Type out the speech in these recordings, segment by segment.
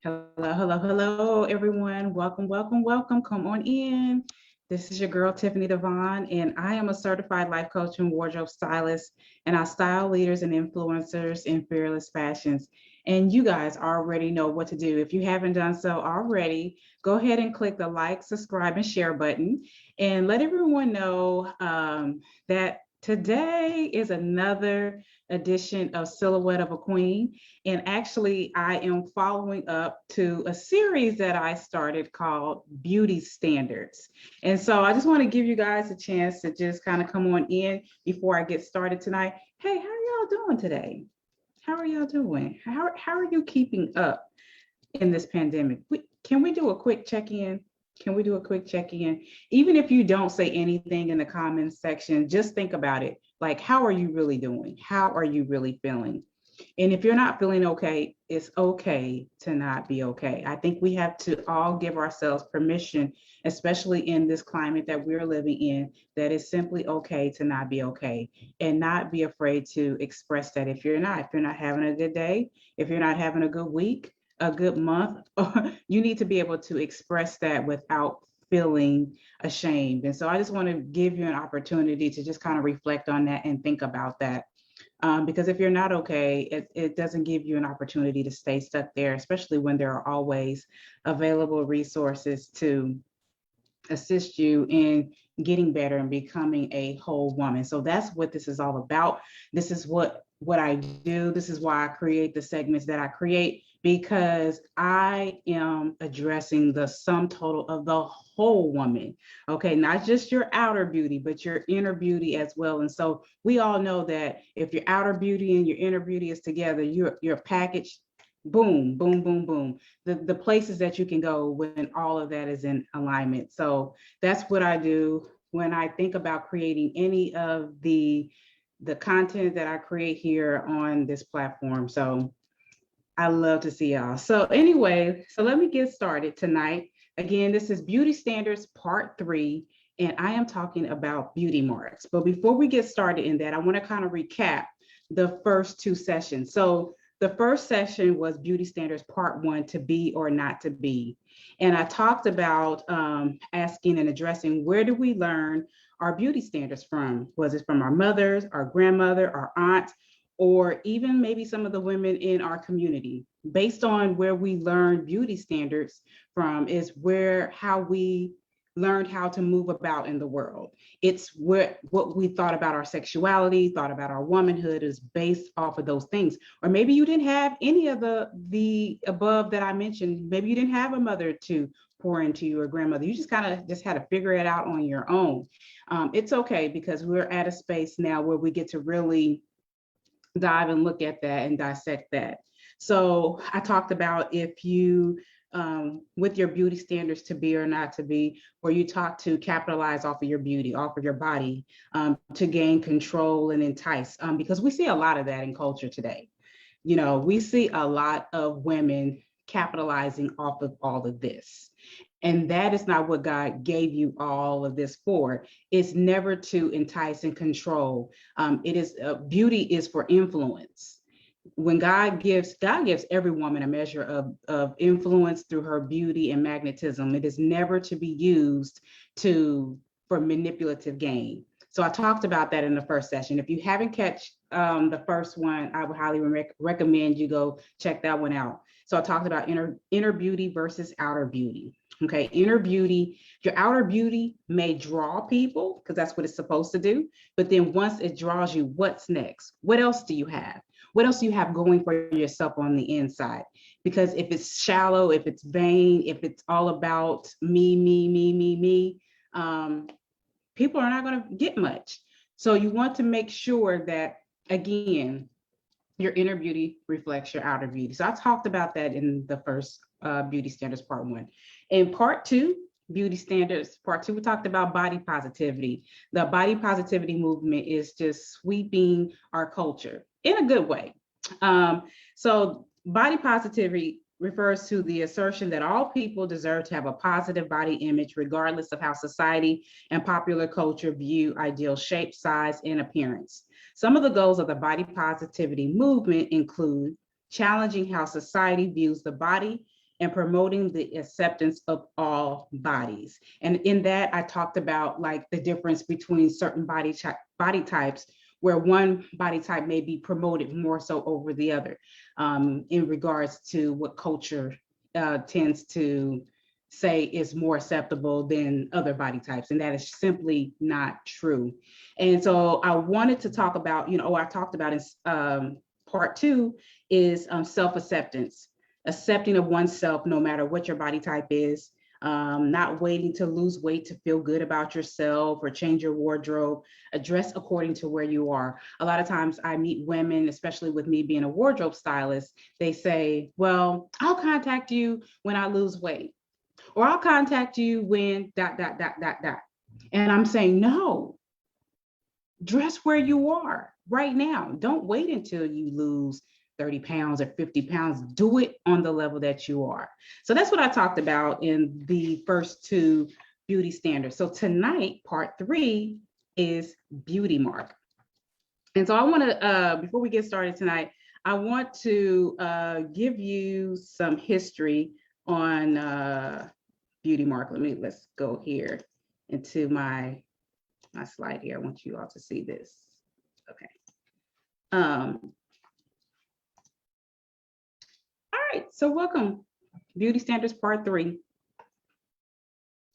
Hello, everyone. Welcome. Come on in. This is your girl, Tiffany Devon, and I am a certified life coach and wardrobe stylist, and I style leaders and influencers in fearless fashions. And you guys already know what to do. If you haven't done so already, go ahead and click the like, subscribe, and share button, and let everyone know that today is another edition of Silhouette of a Queen. And actually, I am following up to a series that I started called Beauty Standards. And so I just want to give you guys a chance to just kind of come on in before I get started tonight. Hey, how are y'all doing today? How are y'all doing? How are you keeping up in this pandemic? Can we do a quick check-in? Can we do a quick check-in? Even if you don't say anything in the comments section, just think about it. Like, how are you really doing? How are you really feeling? And if you're not feeling okay, it's okay to not be okay. I think we have to all give ourselves permission, especially in this climate that we're living in, that it's simply okay to not be okay and not be afraid to express that. If you're not having a good day, if you're not having a good week, a good month, you need to be able to express that without feeling ashamed. And so I just want to give you an opportunity to just kind of reflect on that and think about that. Because if you're not okay, it doesn't give you an opportunity to stay stuck there, especially when there are always available resources to assist you in getting better and becoming a whole woman. So that's what this is all about. This is what I do. This is why I create the segments that I create, because I am addressing the sum total of the whole woman. Okay, not just your outer beauty, but your inner beauty as well. And so we all know that if your outer beauty and your inner beauty is together, you're packaged. Boom, boom, boom, boom. The places that you can go when all of that is in alignment. So that's what I do when I think about creating any of the content that I create here on this platform. So I love to see y'all. So anyway, so let me get started tonight. Again, this is Beauty Standards Part 3, and I am talking about beauty marks. But before we get started in that, I want to kind of recap the first two sessions. So the first session was Beauty Standards Part 1, to be or not to be. And I talked about asking and addressing, where do we learn our beauty standards from? Was it from our mothers, our grandmother, our aunts, or even maybe some of the women in our community? Based on where we learn beauty standards from is how we learned how to move about in the world. It's what we thought about our sexuality, thought about our womanhood is based off of those things. Or maybe you didn't have any of the above that I mentioned. Maybe you didn't have a mother to pour into you or grandmother. You just kind of just had to figure it out on your own. It's okay, because we're at a space now where we get to really dive and look at that and dissect that. So I talked about, if you with your beauty standards, to be or not to be, where you talk to capitalize off of your beauty, off of your body, to gain control and entice, because we see a lot of that in culture today. You know, we see a lot of women capitalizing off of all of this. And that is not what God gave you all of this for. It's never to entice and control. It is beauty is for influence. When God gives every woman a measure of influence through her beauty and magnetism. It is never to be used for manipulative gain. So I talked about that in the first session. If you haven't catch the first one, I would highly recommend you go check that one out. So I talked about inner beauty versus outer beauty. Okay, inner beauty, your outer beauty may draw people because that's what it's supposed to do. But then once it draws you, what's next? What else do you have? What else do you have going for yourself on the inside? Because if it's shallow, if it's vain, if it's all about me, people are not going to get much. So you want to make sure that, again, your inner beauty reflects your outer beauty. So I talked about that in the first Beauty Standards Part 1. In Part 2, Beauty Standards Part 2, we talked about body positivity. The body positivity movement is just sweeping our culture in a good way. So body positivity refers to the assertion that all people deserve to have a positive body image, regardless of how society and popular culture view ideal shape, size, and appearance. Some of the goals of the body positivity movement include challenging how society views the body and promoting the acceptance of all bodies. And in that, I talked about like the difference between certain body types, where one body type may be promoted more so over the other, in regards to what culture tends to say is more acceptable than other body types. And that is simply not true. And so I wanted to talk about, I talked about in part 2 is self-acceptance, accepting of oneself, no matter what your body type is, not waiting to lose weight to feel good about yourself or change your wardrobe, dress according to where you are. A lot of times I meet women, especially with me being a wardrobe stylist, they say, well, I'll contact you when I lose weight, or I'll contact you when ... And I'm saying, no, dress where you are right now. Don't wait until you lose 30 pounds or 50 pounds. Do it on the level that you are. So that's what I talked about in the first 2 beauty standards. So tonight, part 3 is beauty mark. And so I want to, before we get started tonight, I want to give you some history on beauty mark. Let's go here into my slide here. I want you all to see this. Okay. All right, so welcome. Beauty standards part 3,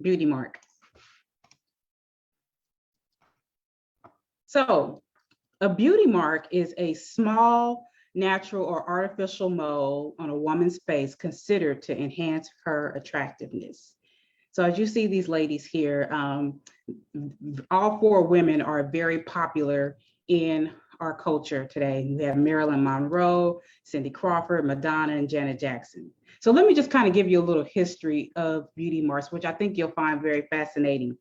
beauty mark. So a beauty mark is a small, natural or artificial mole on a woman's face considered to enhance her attractiveness. So as you see these ladies here, all 4 women are very popular in our culture today. We have Marilyn Monroe, Cindy Crawford, Madonna, and Janet Jackson. So let me just kind of give you a little history of beauty marks, which I think you'll find very fascinating.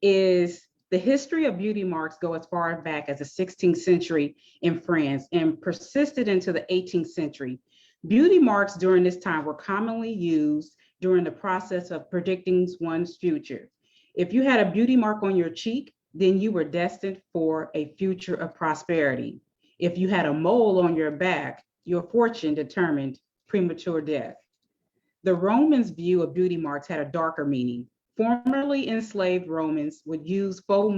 Is the history of beauty marks go as far back as the 16th century in France and persisted into the 18th century. Beauty marks during this time were commonly used during the process of predicting one's future. If you had a beauty mark on your cheek, then you were destined for a future of prosperity. If you had a mole on your back, your fortune determined premature death. The Romans' view of beauty marks had a darker meaning. Formerly enslaved Romans would use faux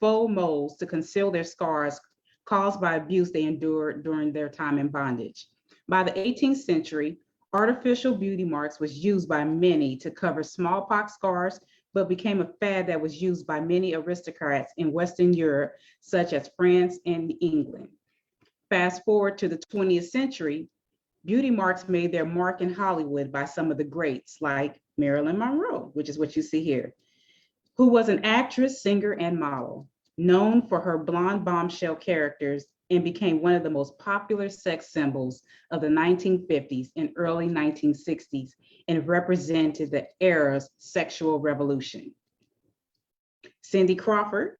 moles to conceal their scars caused by abuse they endured during their time in bondage. By the 18th century, artificial beauty marks was used by many to cover smallpox scars, but became a fad that was used by many aristocrats in Western Europe, such as France and England. Fast forward to the 20th century, beauty marks made their mark in Hollywood by some of the greats like Marilyn Monroe, which is what you see here, who was an actress, singer, and model, known for her blonde bombshell characters and became one of the most popular sex symbols of the 1950s and early 1960s and represented the era's sexual revolution. Cindy Crawford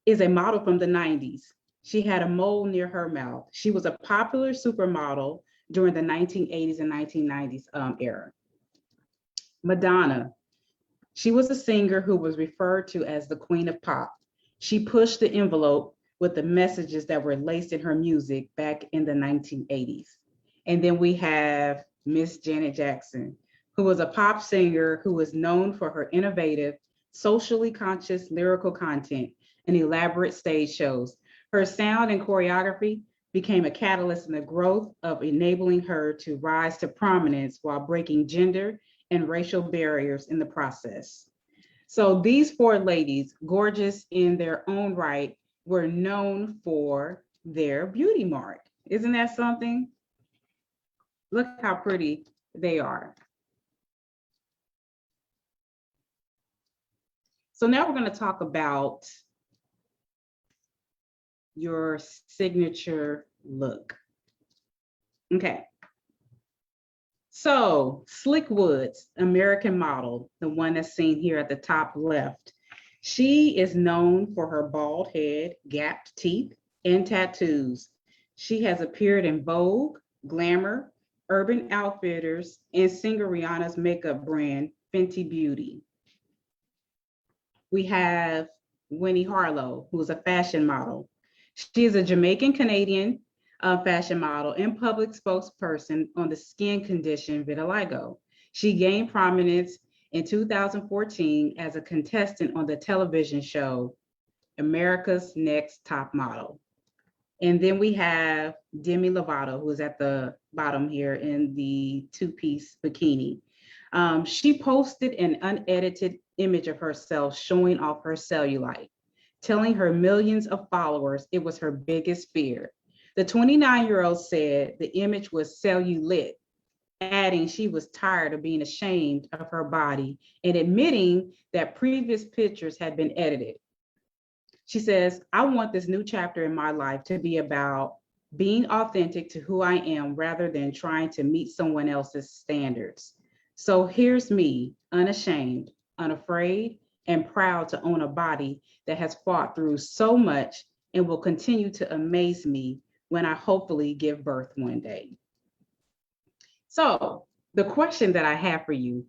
is a model from the 90s. She had a mole near her mouth. She was a popular supermodel during the 1980s and 1990s era. Madonna, she was a singer who was referred to as the Queen of Pop. She pushed the envelope with the messages that were laced in her music back in the 1980s. And then we have Miss Janet Jackson, who was a pop singer who was known for her innovative, socially conscious lyrical content and elaborate stage shows. Her sound and choreography became a catalyst in the growth of enabling her to rise to prominence while breaking gender and racial barriers in the process. So these 4 ladies, gorgeous in their own right, were known for their beauty mark. Isn't that something? Look how pretty they are. So now we're going to talk about your signature look. Okay. So Slick Woods, American model, the one that's seen here at the top left, she is known for her bald head, gapped teeth, and tattoos. She has appeared in Vogue, Glamour, Urban Outfitters, and singer Rihanna's makeup brand, Fenty Beauty. We have Winnie Harlow, who's a fashion model. She is a Jamaican-Canadian fashion model and public spokesperson on the skin condition vitiligo. She gained prominence in 2014 as a contestant on the television show America's Next Top Model. And then we have Demi Lovato, who is at the bottom here in the two-piece bikini. She posted an unedited image of herself showing off her cellulite, telling her millions of followers it was her biggest fear. The 29-year-old said the image was cellulite, adding she was tired of being ashamed of her body and admitting that previous pictures had been edited. She says, I want this new chapter in my life to be about being authentic to who I am rather than trying to meet someone else's standards. So here's me, unashamed, unafraid, and proud to own a body that has fought through so much and will continue to amaze me when I hopefully give birth one day. So the question that I have for you,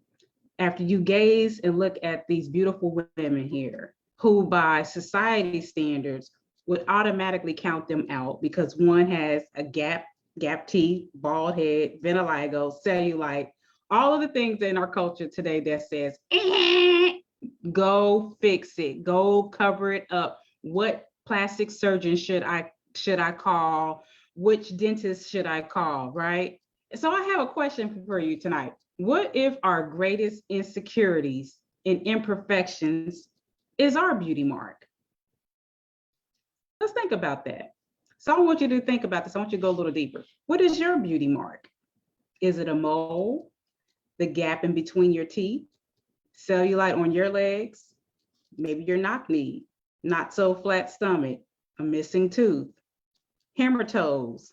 after you gaze and look at these beautiful women here, who by society standards would automatically count them out because one has a gap teeth, bald head, vitiligo, cellulite, all of the things in our culture today that says, go fix it, go cover it up. What plastic surgeon should I call? Which dentist should I call, right? So I have a question for you tonight. What if our greatest insecurities and imperfections is our beauty mark? Let's think about that. So I want you to think about this. I want you to go a little deeper. What is your beauty mark? Is it a mole, the gap in between your teeth, cellulite on your legs, maybe your knock knee, not so flat stomach, a missing tooth, hammer toes,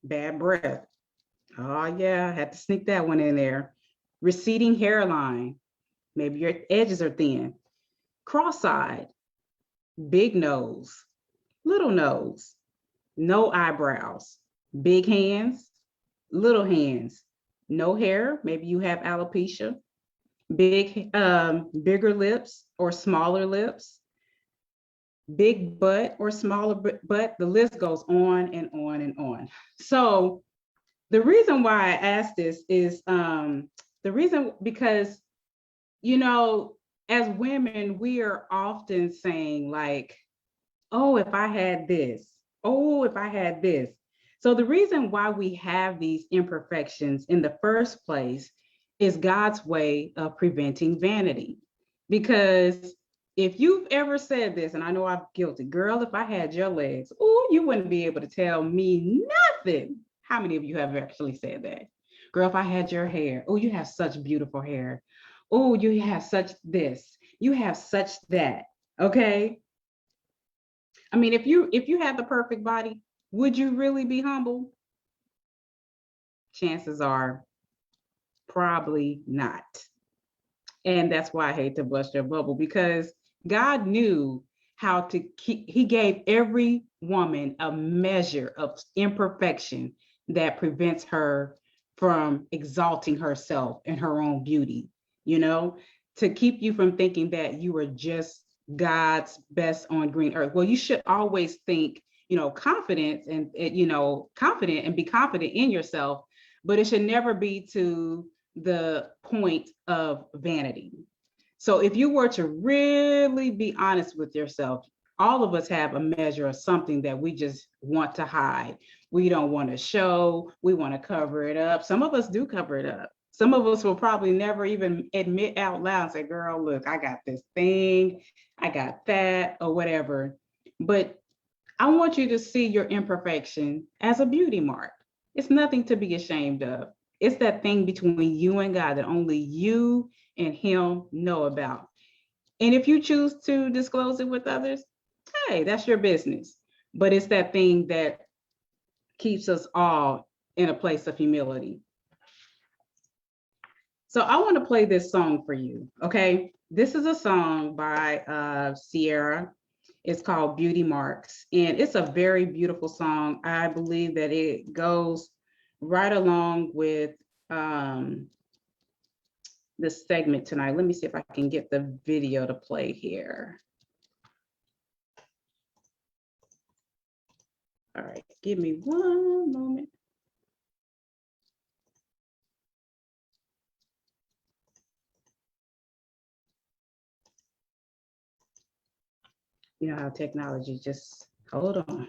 bad breath? Oh yeah, I had to sneak that one in there. Receding hairline, maybe your edges are thin, cross-eyed, big nose, little nose, no eyebrows, big hands, little hands, no hair, maybe you have alopecia, bigger lips or smaller lips, big butt or smaller butt. The list goes on and on and on. So the reason why I asked this is because, you know, as women, we are often saying like, oh, if I had this, oh, if I had this. So the reason why we have these imperfections in the first place is God's way of preventing vanity. Because if you've ever said this, and I know I'm guilty, girl, if I had your legs, oh, you wouldn't be able to tell me nothing. How many of you have actually said that? Girl, if I had your hair, oh, you have such beautiful hair. Oh, you have such this, you have such that. Okay. I mean, if you had the perfect body, would you really be humble? Chances are probably not. And that's why I hate to bust your bubble, because God knew how to keep, he gave every woman a measure of imperfection that prevents her from exalting herself and her own beauty, you know, to keep you from thinking that you are just God's best on green earth. Well, you should always think, you know, confidence and, you know, confident and be confident in yourself, but it should never be to the point of vanity. So if you were to really be honest with yourself, all of us have a measure of something that we just want to hide. We don't want to show, we want to cover it up. Some of us do cover it up. Some of us will probably never even admit out loud and say, girl, look, I got this thing, I got that, or whatever. But I want you to see your imperfection as a beauty mark. It's nothing to be ashamed of. It's that thing between you and God that only you and him know about. And if you choose to disclose it with others, hey, that's your business. But it's that thing that keeps us all in a place of humility. So I want to play this song for you, okay? This is a song by Sierra. It's called Beauty Marks, and it's a very beautiful song. I believe that it goes right along with this segment tonight. Let me see if I can get the video to play here. All right, give me one moment. You know how technology just, hold on.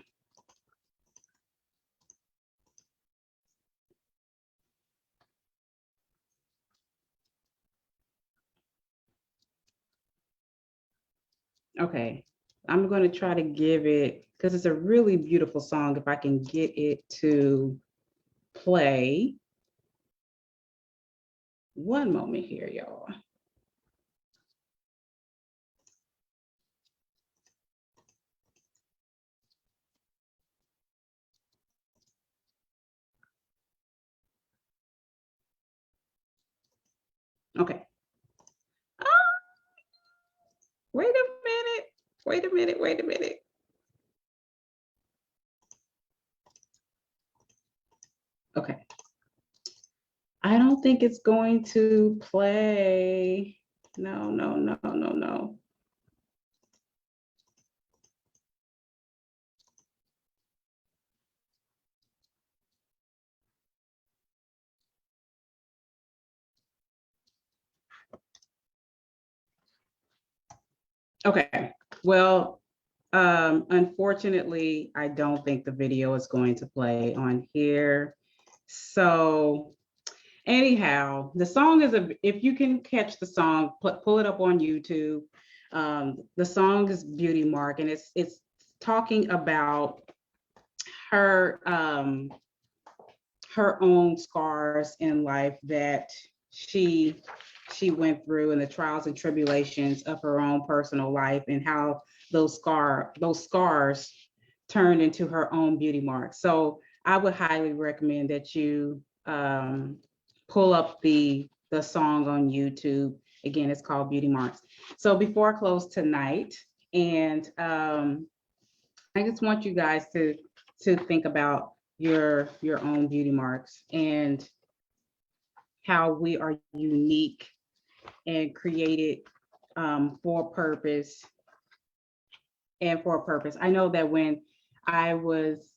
Okay, I'm going to try to give it, because it's a really beautiful song, if I can get it to play. One moment here, y'all. Okay. Wait a minute. Wait a minute. Wait a minute. Okay. I don't think it's going to play. No, no, no, no, no. Okay. Well, unfortunately, I don't think the video is going to play on here. So anyhow, the song is if you can catch the song, pull it up on YouTube. The song is Beauty Mark, and it's talking about her her own scars in life that she she went through, and the trials and tribulations of her own personal life, and how those scars turned into her own beauty mark. So I would highly recommend that you pull up the song on YouTube. Again, it's called Beauty Marks. So before I close tonight, and I just want you guys to think about your own beauty marks and how we are unique and created for purpose and for a purpose. I know that when I was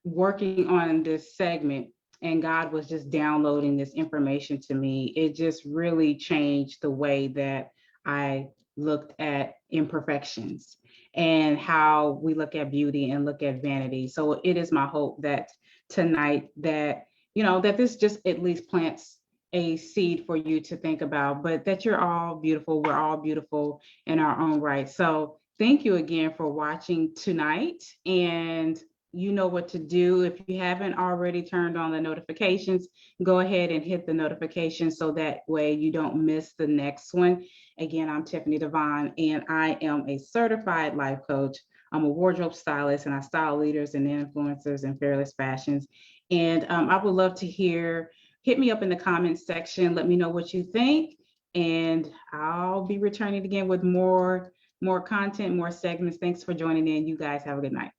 working on this segment and God was just downloading this information to me, it just really changed the way that I looked at imperfections and how we look at beauty and look at vanity. So it is my hope that tonight that, you know, that this just at least plants a seed for you to think about, but that you're all beautiful. We're all beautiful in our own right. So thank you again for watching tonight, and you know what to do. If you haven't already turned on the notifications, go ahead and hit the notifications so that way you don't miss the next one. Again, I'm Tiffany Devon, and I am a certified life coach. I'm a wardrobe stylist, and I style leaders and influencers in fearless fashions. And I would love to hit me up in the comments section. Let me know what you think, and I'll be returning again with more content, more segments. Thanks for joining in. You guys have a good night.